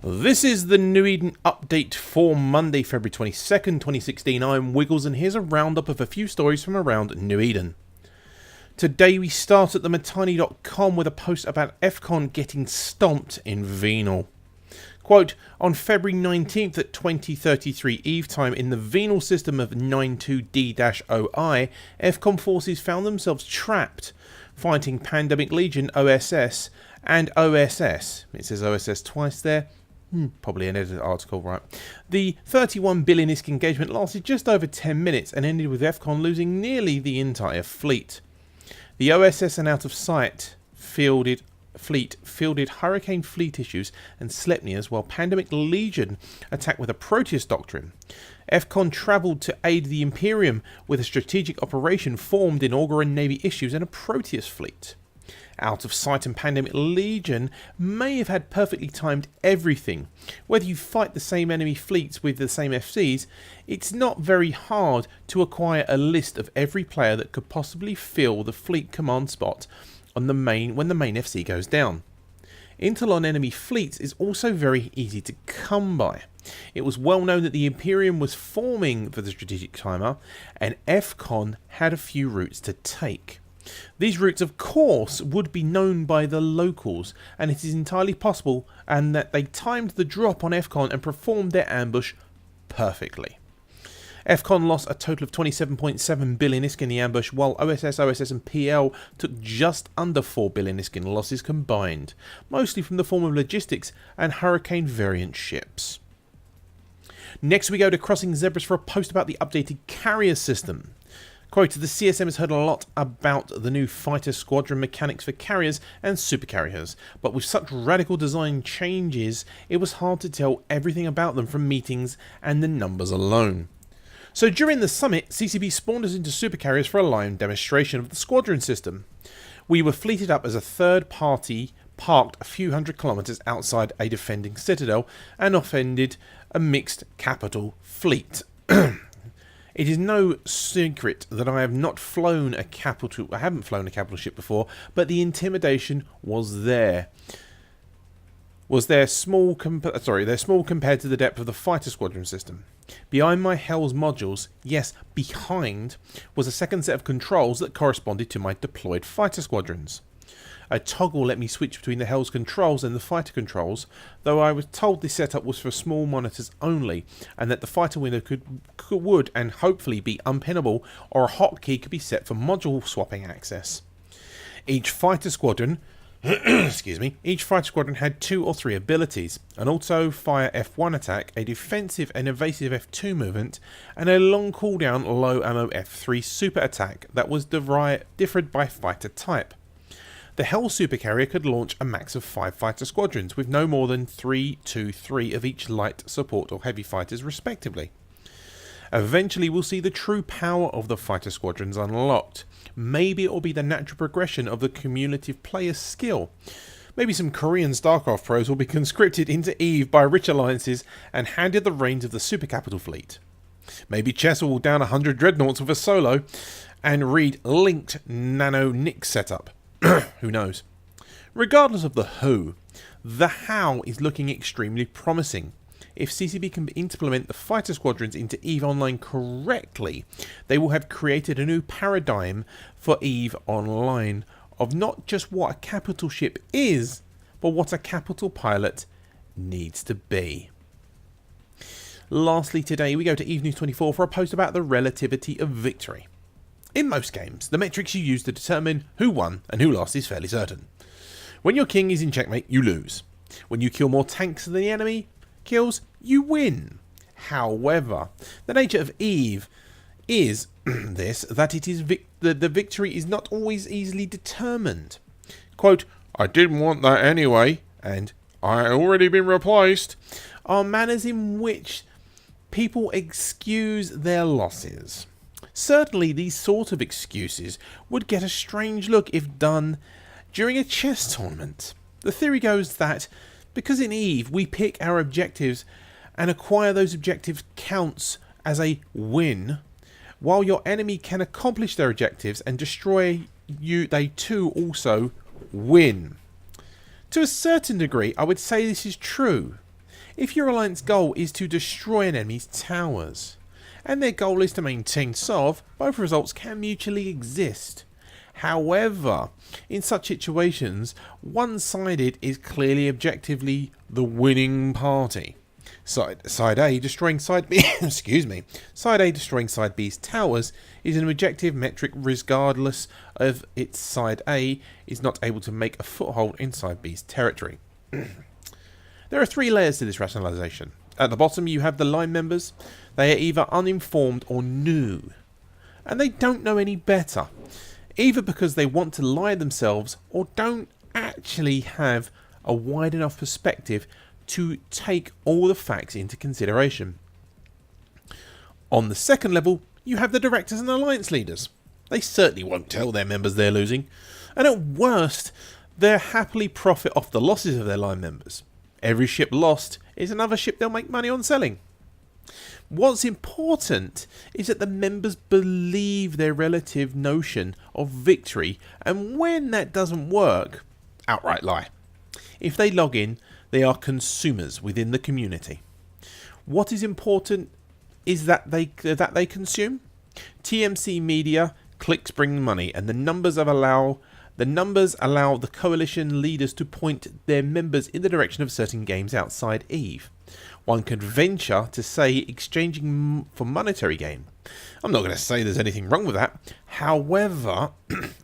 This is the New Eden update for Monday, February 22nd, 2016. I'm Wiggles, and here's a roundup of a few stories from around New Eden. Today we start at the Matani.com with a post about FCON getting stomped in Venal. Quote, on February 19th at 2033 Eve time in the Venal system of 92D-OI, FCON forces found themselves trapped, fighting Pandemic Legion OSS and OSS. It says OSS twice there. Probably an edited article, right? The 31 Billionisk Engagement lasted just over 10 minutes and ended with FCON losing nearly the entire fleet. The OSS and out of sight fielded Hurricane fleet issues and Sleipnirs, while Pandemic Legion attacked with a Proteus doctrine. FCON travelled to aid the Imperium with a strategic operation formed in Auguran Navy issues and a Proteus fleet. Out of Sight and Pandemic Legion may have had perfectly timed everything. Whether you fight the same enemy fleets with the same FCs, it's not very hard to acquire a list of every player that could possibly fill the fleet command spot on the when the main FC goes down. Intel on enemy fleets is also very easy to come by. It was well known that the Imperium was forming for the strategic timer, and FCON had a few routes to take. These routes, of course, would be known by the locals, and it is entirely possible and that they timed the drop on FCON and performed their ambush perfectly. FCON lost a total of 27.7 Billionisk in the ambush, while OSS, and PL took just under 4 Billionisk in losses combined, mostly from the form of logistics and Hurricane variant ships. Next we go to Crossing Zebras for a post about the updated carrier system. Quote, the CSM has heard a lot about the new fighter squadron mechanics for carriers and supercarriers, but with such radical design changes, it was hard to tell everything about them from meetings and the numbers alone. So during the summit, CCB spawned us into supercarriers for a live demonstration of the squadron system. We were fleeted up as a third party parked a few hundred kilometres outside a defending citadel and offended a mixed capital fleet. It is no secret that I haven't flown a capital ship before, but the intimidation was there. They're small compared to the depth of the fighter squadron system. Behind my Hell's modules, yes, behind, was a second set of controls that corresponded to my deployed fighter squadrons. A toggle let me switch between the Hell's controls and the fighter controls, though I was told this setup was for small monitors only, and that the fighter window would and hopefully be unpinnable, or a hotkey could be set for module swapping access. Each fighter squadron had 2 or 3 abilities: an auto-fire F1 attack, a defensive and evasive F2 movement, and a long cooldown low ammo F3 super attack that was differed by fighter type. The Hell supercarrier could launch a max of 5 fighter squadrons, with no more than 3, 2, 3 of each light, support or heavy fighters respectively. Eventually we'll see the true power of the fighter squadrons unlocked. Maybe it will be the natural progression of the cumulative player skill. Maybe some Korean StarCraft pros will be conscripted into EVE by rich alliances and handed the reins of the super capital fleet. Maybe Chess will down 100 dreadnoughts with a solo and read linked nano Nick setup. Who knows? Regardless of the who, the how is looking extremely promising. If CCB can implement the fighter squadrons into EVE Online correctly, they will have created a new paradigm for EVE Online of not just what a capital ship is, but what a capital pilot needs to be. Lastly today we go to EVE News 24 for a post about the Relativity of Victory. In most games, the metrics you use to determine who won and who lost is fairly certain. When your king is in checkmate, you lose. When you kill more tanks than the enemy kills, you win. However, the nature of EVE is that it is the victory is not always easily determined. Quote, I didn't want that anyway, and I already been replaced, are manners in which people excuse their losses. Certainly these sort of excuses would get a strange look if done during a chess tournament. The theory goes that because in EVE we pick our objectives and acquire those objectives counts as a win, while your enemy can accomplish their objectives and destroy you, they too also win. To a certain degree I would say this is true. If your alliance goal is to destroy an enemy's towers, and their goal is to maintain SOV, both results can mutually exist. However, in such situations, one-sided is clearly objectively the winning party. Side A destroying side B Side A destroying side B's towers is an objective metric regardless of its side A is not able to make a foothold in side B's territory. There are three layers to this rationalization. At the bottom you have the line members. They are either uninformed or new, and they don't know any better, either because they want to lie themselves or don't actually have a wide enough perspective to take all the facts into consideration. On the second level, you have the directors and alliance leaders. They certainly won't tell their members they're losing, and at worst, they'll happily profit off the losses of their line members. Every ship lost is another ship they'll make money on selling. What's important is that the members believe their relative notion of victory, and when that doesn't work, outright lie. If they log in, they are consumers within the community. What is important is that they consume. TMC media clicks bring money, and the numbers allow the coalition leaders to point their members in the direction of certain games outside EVE. One could venture to say exchanging for monetary gain. I'm not going to say there's anything wrong with that. However,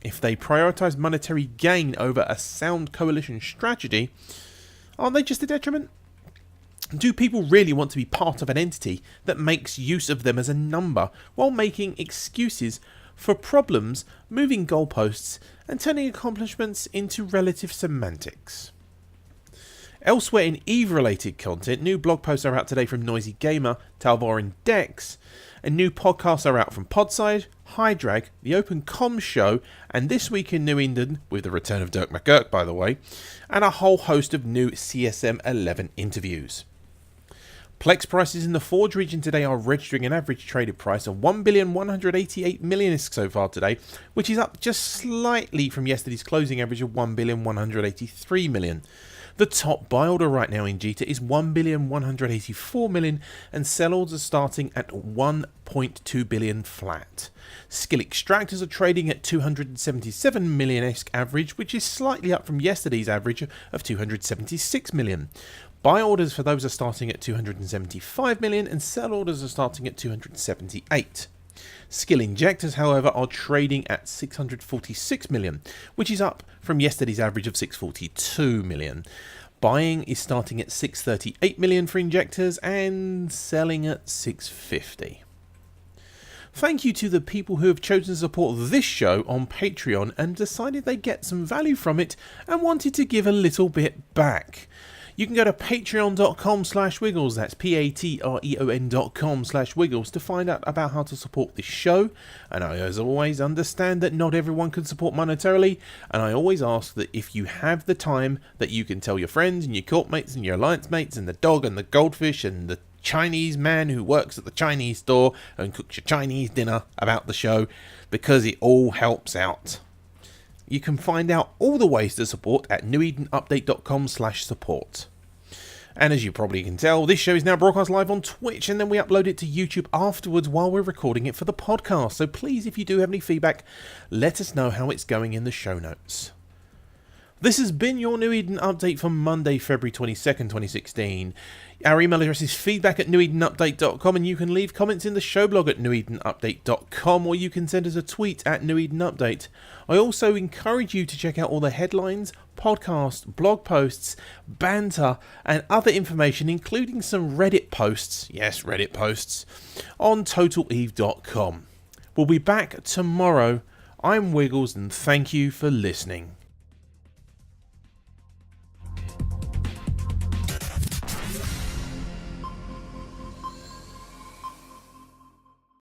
if they prioritise monetary gain over a sound coalition strategy, aren't they just a detriment? Do people really want to be part of an entity that makes use of them as a number while making excuses for problems, moving goalposts, and turning accomplishments into relative semantics? Elsewhere in EVE-related content, new blog posts are out today from Noisy Gamer, Talvor and Dex, and new podcasts are out from Podside, Hydrag, The Open Comms Show, and This Week in New England, with the return of Dirk McGurk by the way, and a whole host of new CSM 11 interviews. Plex prices in the Forge region today are registering an average traded price of 1,188,000,000 so far today, which is up just slightly from yesterday's closing average of 1,183,000,000. The top buy order right now in Jita is 1,184,000,000, and sell orders are starting at 1.2 billion flat. Skill extractors are trading at 277 million-esque average, which is slightly up from yesterday's average of 276 million. Buy orders for those are starting at 275 million, and sell orders are starting at 278. Skill injectors, however, are trading at 646 million, which is up from yesterday's average of 642 million. Buying is starting at 638 million for injectors and selling at 650. Thank you to the people who have chosen to support this show on Patreon and decided they'd get some value from it and wanted to give a little bit back. You can go to patreon.com/wiggles, that's patreon.com/wiggles, to find out about how to support this show. And I, as always, understand that not everyone can support monetarily, and I always ask that if you have the time, that you can tell your friends and your court mates and your alliance mates and the dog and the goldfish and the Chinese man who works at the Chinese store and cooks your Chinese dinner about the show, because it all helps out. You can find out all the ways to support at newedenupdate.com/support. And as you probably can tell, this show is now broadcast live on Twitch, and then we upload it to YouTube afterwards while we're recording it for the podcast. So please, if you do have any feedback, let us know how it's going in the show notes. This has been your New Eden update for Monday, February 22nd, 2016. Our email address is feedback@newedenupdate.com, and you can leave comments in the show blog at newedenupdate.com, or you can send us a tweet at newedenupdate. I also encourage you to check out all the headlines, podcasts, blog posts, banter, and other information, including some Reddit posts, yes, Reddit posts, on totaleve.com. We'll be back tomorrow. I'm Wiggles, and thank you for listening.